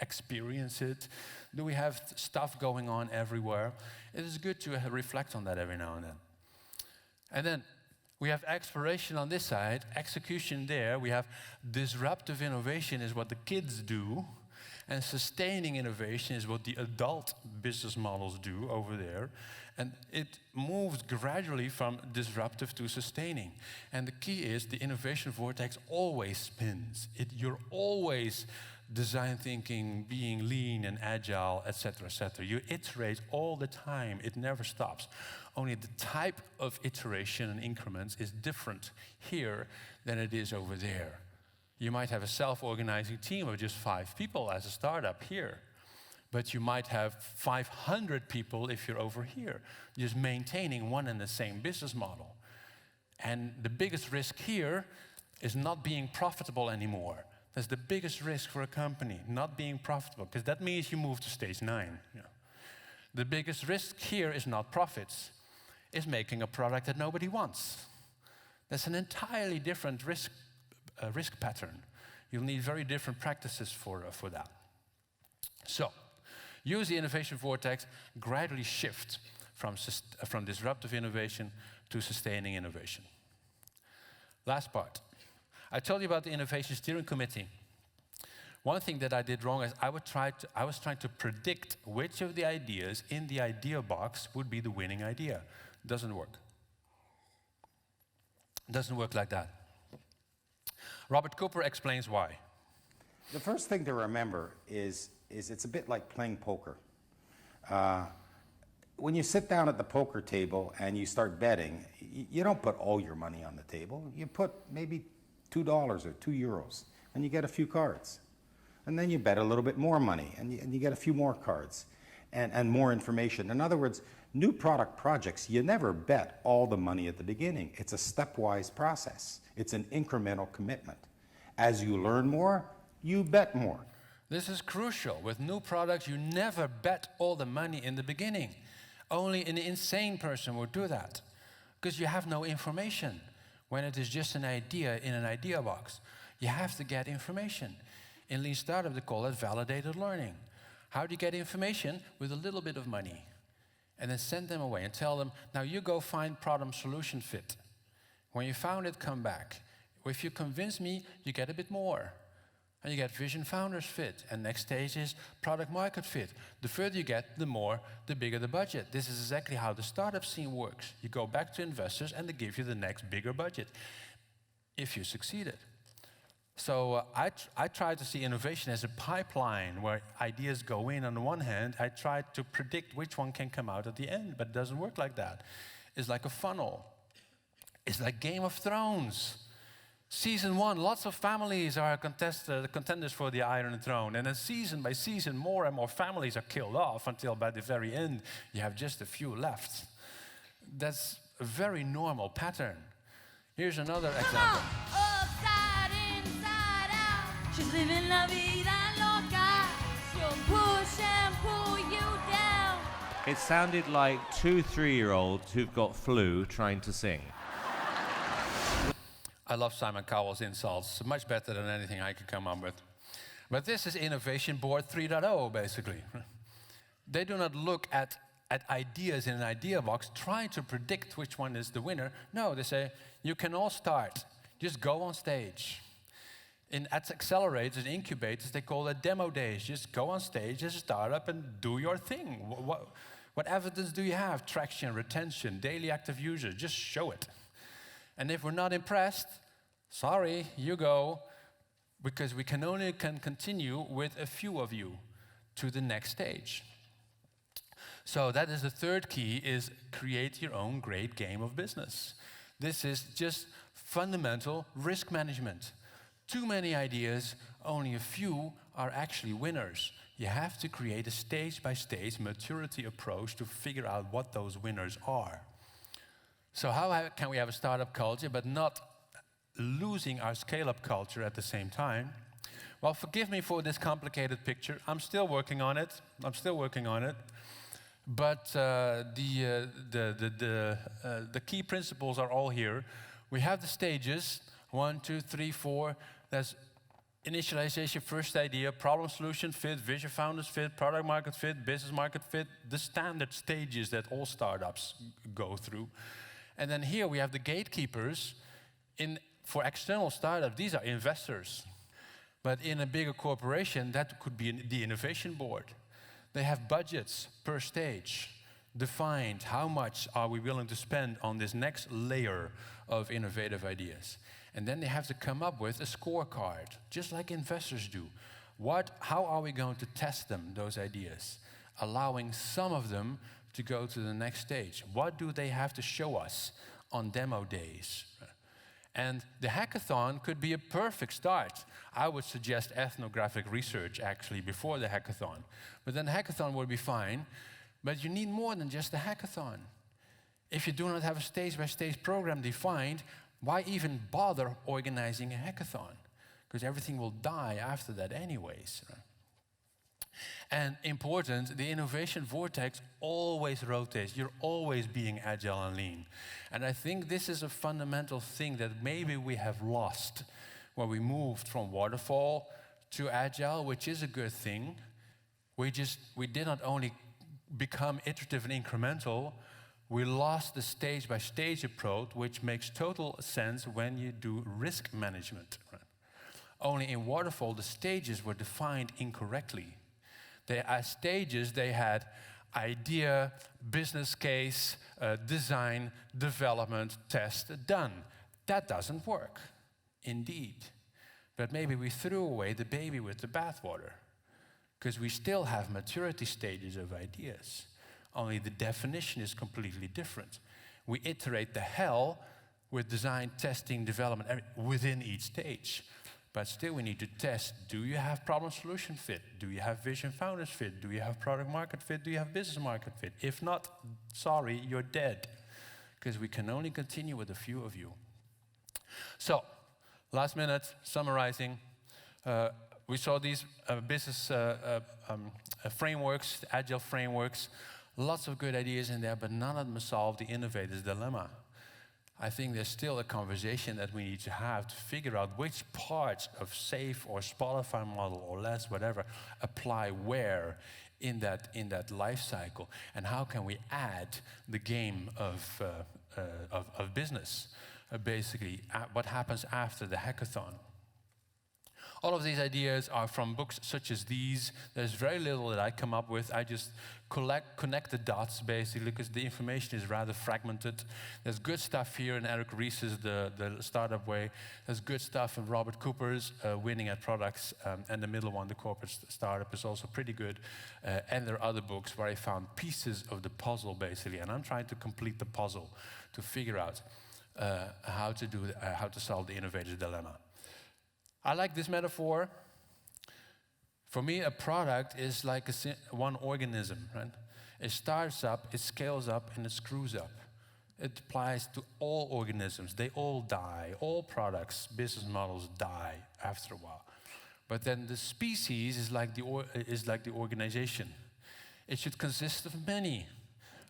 [SPEAKER 3] experience it? Do we have stuff going on everywhere? It is good to reflect on that every now and then. And then we have exploration on this side, execution there. We have disruptive innovation is what the kids do, and sustaining innovation is what the adult business models do over there. And it moves gradually from disruptive to sustaining. And the key is the innovation vortex always spins. You're always design thinking, being lean and agile, etc., etc. You iterate all the time. It never stops. Only the type of iteration and increments is different here than it is over there. You might have a self-organizing team of just 5 people as a startup here, but you might have 500 people if you're over here, just maintaining one and the same business model. And the biggest risk here is not being profitable anymore. That's the biggest risk for a company, not being profitable, because that means you move to stage 9. You know. The biggest risk here is not profits, it's making a product that nobody wants. That's an entirely different risk pattern. You'll need very different practices for that. So, use the innovation vortex, gradually shift from disruptive innovation to sustaining innovation. Last part. I told you about the Innovation Steering Committee. One thing that I did wrong is I was trying to predict which of the ideas in the idea box would be the winning idea. Doesn't work. Doesn't work like that. Robert Cooper explains why.
[SPEAKER 4] The first thing to remember is it's a bit like playing poker. When you sit down at the poker table and you start betting, you don't put all your money on the table. You put maybe $2 or €2, and you get a few cards. And then you bet a little bit more money, and you get a few more cards and more information. In other words, New product projects, you never bet all the money at the beginning. It's a stepwise process. It's an incremental commitment. As you learn more, you bet more.
[SPEAKER 3] This is crucial. With new products, you never bet all the money in the beginning. Only an insane person would do that, because you have no information when it is just an idea in an idea box. You have to get information. In Lean Startup, they call it validated learning. How do you get information? With a little bit of money. And then send them away and tell them, now you go find problem solution fit. When you found it, come back. If you convince me, you get a bit more. And you get vision founders fit. And next stage is product market fit. The further you get, the bigger the budget. This is exactly how the startup scene works. You go back to investors and they give you the next bigger budget, if you succeeded. So I try to see innovation as a pipeline where ideas go in on the one hand. I try to predict which one can come out at the end, but it doesn't work like that. It's like a funnel. It's like Game of Thrones. Season 1, lots of families are contenders for the Iron Throne. And then season by season, more and more families are killed off until by the very end, you have just a few left. That's a very normal pattern. Here's another example.
[SPEAKER 5] She's living la vida loca. She'll push and pull you down.
[SPEAKER 6] It sounded like 2 3-year-olds who've got flu trying to sing.
[SPEAKER 3] I love Simon Cowell's insults, much better than anything I could come up with. But this is Innovation Board 3.0, basically. They do not look at ideas in an idea box, trying to predict which one is the winner. No, they say, you can all start. Just go on stage. At accelerators and incubators, they call it demo days. Just go on stage as a startup and do your thing. What evidence do you have? Traction, retention, daily active users. Just show it. And if we're not impressed, sorry, you go, because we can only continue with a few of you to the next stage. So that is the third key, is create your own great game of business. This is just fundamental risk management. Too many ideas, only a few are actually winners. You have to create a stage-by-stage maturity approach to figure out what those winners are. So how can we have a startup culture but not losing our scale-up culture at the same time? Well, forgive me for this complicated picture. I'm still working on it. But the key principles are all here. We have the stages, 1, 2, 3, 4. There's initialization, first idea, problem solution fit, vision founders fit, product market fit, business market fit, the standard stages that all startups go through. And then here we have the gatekeepers. For external startups, these are investors. But in a bigger corporation, that could be the innovation board. They have budgets per stage, defined how much are we willing to spend on this next layer of innovative ideas. And then they have to come up with a scorecard, just like investors do. How are we going to test them, those ideas? Allowing some of them to go to the next stage. What do they have to show us on demo days? And the hackathon could be a perfect start. I would suggest ethnographic research, actually, before the hackathon. But then the hackathon would be fine. But you need more than just a hackathon. If you do not have a stage-by-stage program defined, why even bother organizing a hackathon? Because everything will die after that anyways. And important, the innovation vortex always rotates. You're always being agile and lean. And I think this is a fundamental thing that maybe we have lost when we moved from waterfall to agile, which is a good thing. We did not only become iterative and incremental, we lost the stage-by-stage approach, which makes total sense when you do risk management. Only in waterfall, the stages were defined incorrectly. As stages, they had idea, business case, design, development, test, done. That doesn't work, indeed. But maybe we threw away the baby with the bathwater, because we still have maturity stages of ideas. Only the definition is completely different. We iterate the hell with design, testing, development within each stage. But still we need to test, do you have problem-solution fit? Do you have vision-founders fit? Do you have product-market fit? Do you have business-market fit? If not, sorry, you're dead. Because we can only continue with a few of you. So, last minute, summarizing. We saw these business frameworks, agile frameworks, lots of good ideas in there, but none of them solve the innovator's dilemma. I think there's still a conversation that we need to have to figure out which parts of SAFe or Spotify model or less, whatever, apply where in that life cycle, and how can we add the game of business, basically, what happens after the hackathon. All of these ideas are from books such as these. There's very little that I come up with. I just connect the dots, basically, because the information is rather fragmented. There's good stuff here in Eric Ries's The Startup Way. There's good stuff in Robert Cooper's Winning at Products, and the middle one, The Corporate Startup, is also pretty good. And there are other books where I found pieces of the puzzle, basically, and I'm trying to complete the puzzle to figure out how to solve the innovator's dilemma. I like this metaphor. For me, a product is like one organism, right? It starts up, it scales up, and it screws up. It applies to all organisms. They all die. All products, business models die after a while. But then the species is like the organization. It should consist of many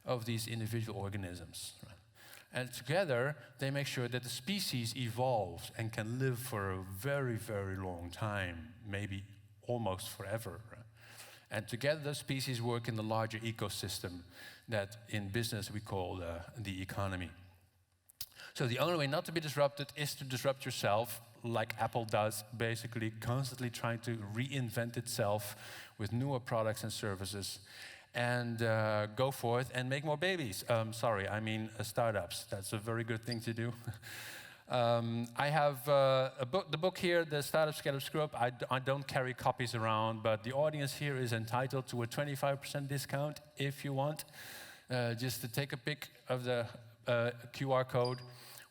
[SPEAKER 3] of these individual organisms, right? And together, they make sure that the species evolves and can live for a very, very long time, maybe almost forever. And together, those species work in the larger ecosystem that in business we call the economy. So the only way not to be disrupted is to disrupt yourself, like Apple does, basically constantly trying to reinvent itself with newer products and services. And go forth and make more babies. Sorry, I mean startups. That's a very good thing to do. I have the book here, the Startup Scaleups Group. I don't carry copies around, but the audience here is entitled to a 25% discount if you want. Just to take a pic of the QR code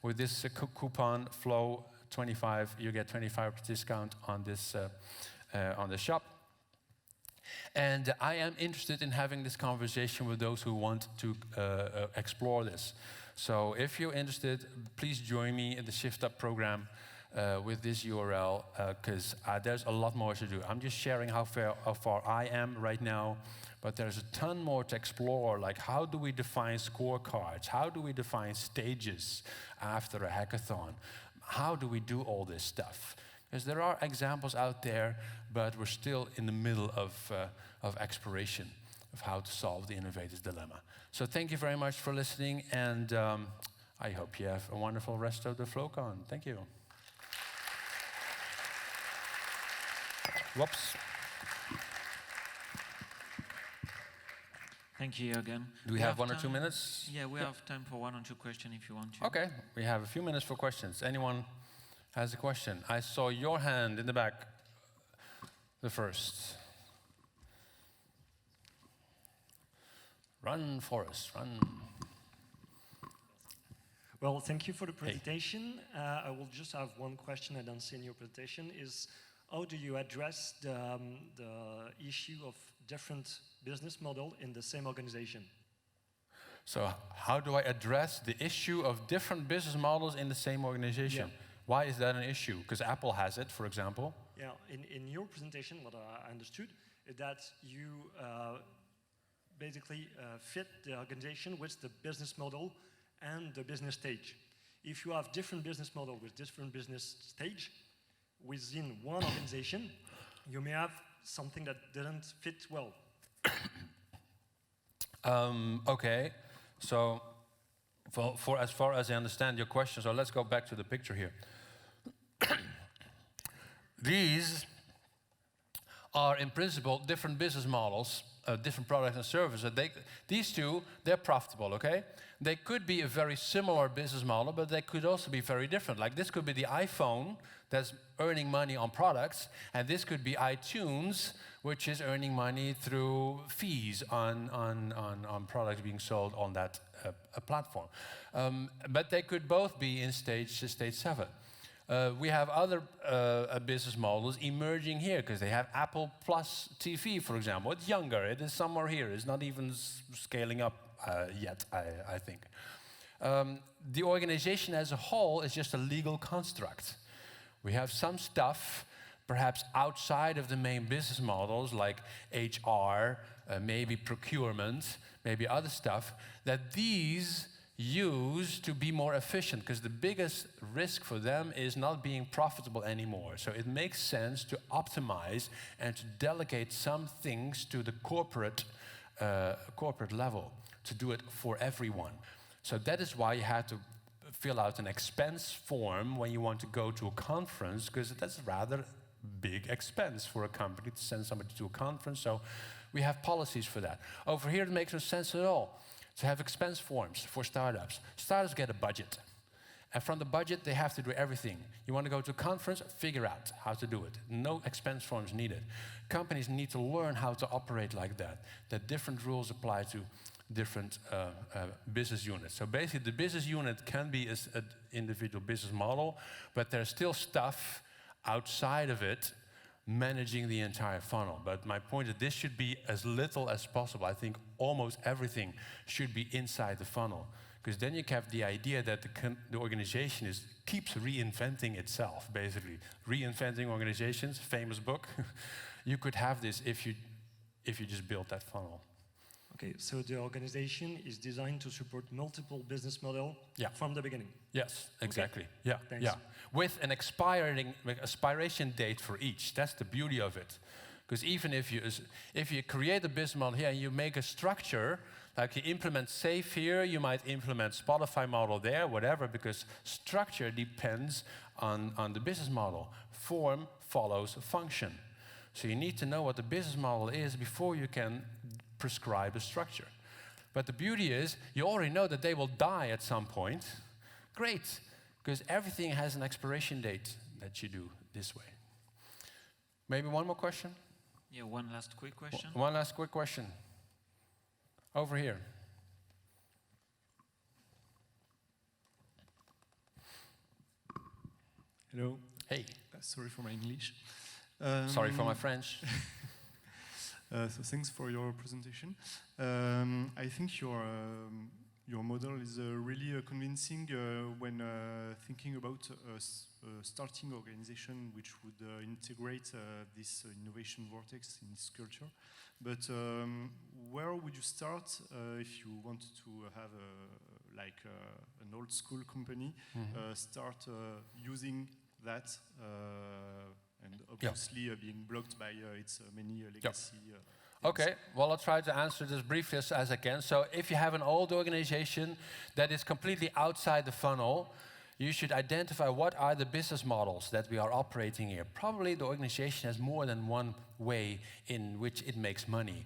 [SPEAKER 3] with this coupon, FLOW25, you get 25% discount on this on the shop. And I am interested in having this conversation with those who want to explore this. So if you're interested, please join me in the Shift Up program with this URL, because there's a lot more to do. I'm just sharing how far I am right now, but there's a ton more to explore, like how do we define scorecards? How do we define stages after a hackathon? How do we do all this stuff? Because there are examples out there, but we're still in the middle of exploration of how to solve the innovator's dilemma. So thank you very much for listening, and I hope you have a wonderful rest of the FlowCon. Thank you. Whoops.
[SPEAKER 7] Thank you, Jurgen.
[SPEAKER 3] Do we have 1 or 2 minutes?
[SPEAKER 7] Yeah, we have time for 1 or 2 questions if you want to.
[SPEAKER 3] Okay, we have a few minutes for questions. Anyone has a question? I saw your hand in the back, the first. Run, Forrest, run.
[SPEAKER 8] Well, thank you for the presentation. I will just have one question I don't see in your presentation, is how do you address the issue of different business model in the same organization?
[SPEAKER 3] So how do I address the issue of different business models in the same organization?
[SPEAKER 8] Yeah.
[SPEAKER 3] Why is that an issue? Because Apple has it, for example.
[SPEAKER 8] Yeah, in your presentation, what I understood is that you basically fit the organization with the business model and the business stage. If you have different business model with different business stage within one organization, you may have something that didn't fit well.
[SPEAKER 3] Okay, so for as far as I understand your question, so let's go back to the picture here. These are in principle different business models, different products and services. These two, they're profitable, okay? They could be a very similar business model, but they could also be very different. Like this could be the iPhone that's earning money on products, and this could be iTunes, which is earning money through fees on products being sold on that platform. But they could both be in stage 7. We have other business models emerging here because they have Apple Plus TV, for example. It's younger. It is somewhere here. It's not even scaling up yet, I think. The organization as a whole is just a legal construct. We have some stuff, perhaps outside of the main business models, like HR, maybe procurement, maybe other stuff, that these use to be more efficient, because the biggest risk for them is not being profitable anymore. So it makes sense to optimize and to delegate some things to the corporate level, to do it for everyone. So that is why you had to fill out an expense form when you want to go to a conference, because that's rather big expense for a company to send somebody to a conference. So we have policies for that. Over here, it makes no sense at all to have expense forms for startups. Startups get a budget. And from the budget, they have to do everything. You want to go to a conference, figure out how to do it. No expense forms needed. Companies need to learn how to operate like that different rules apply to different business units. So basically, the business unit can be an individual business model, but there's still stuff outside of it managing the entire funnel. But my point is this should be as little as possible. I think almost everything should be inside the funnel, because then you have the idea that the organization keeps reinventing itself, basically. Reinventing Organizations, famous book. You could have this if you just built that funnel.
[SPEAKER 8] Okay, so the organization is designed to support multiple business models from the beginning.
[SPEAKER 3] Yes, exactly.
[SPEAKER 8] Okay.
[SPEAKER 3] Yeah,
[SPEAKER 8] Thanks.
[SPEAKER 3] yeah. With an expiration date for each. That's the beauty of it. Because even if you create a business model here and you make a structure, like you implement SAFe here, you might implement Spotify model there, whatever, because structure depends on the business model. Form follows function. So you need to know what the business model is before you can prescribe a structure. But the beauty is, you already know that they will die at some point. Great, because everything has an expiration date that you do this way. Maybe one more question?
[SPEAKER 7] Yeah, one last quick question.
[SPEAKER 3] One last quick question. Over here.
[SPEAKER 9] Hello.
[SPEAKER 3] Hey.
[SPEAKER 9] Sorry for my English.
[SPEAKER 3] Sorry for my French.
[SPEAKER 9] So thanks for your presentation. I think your model is really convincing when thinking about a starting organization which would integrate this innovation vortex in its culture. But where would you start if you wanted to have an old school company start using that? And obviously being blocked by its many legacy.
[SPEAKER 3] Okay, well, I'll try to answer this briefly as I can. So if you have an old organization that is completely outside the funnel, you should identify what are the business models that we are operating here. Probably the organization has more than one way in which it makes money.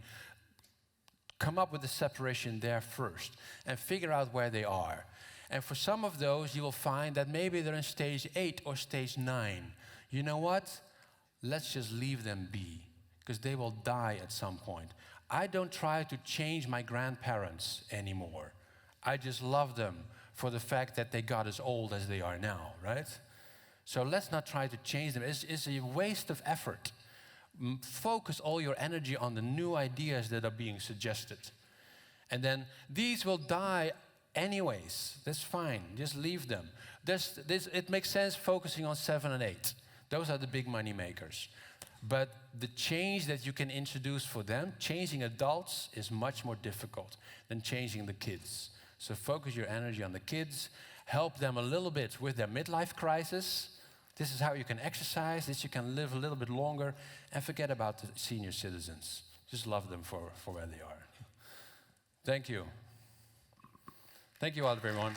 [SPEAKER 3] Come up with a separation there first and figure out where they are. And for some of those, you will find that maybe they're in stage 8 or stage 9. You know what? Let's just leave them be, because they will die at some point. I don't try to change my grandparents anymore. I just love them for the fact that they got as old as they are now, right? So let's not try to change them. It's a waste of effort. Focus all your energy on the new ideas that are being suggested. And then these will die anyways. That's fine. Just leave them. It makes sense focusing on 7 and 8. Those are the big money makers. But the change that you can introduce for them, changing adults, is much more difficult than changing the kids. So focus your energy on the kids, help them a little bit with their midlife crisis. This is how you can exercise, this you can live a little bit longer, and forget about the senior citizens. Just love them for where they are. Thank you. Thank you all, everyone.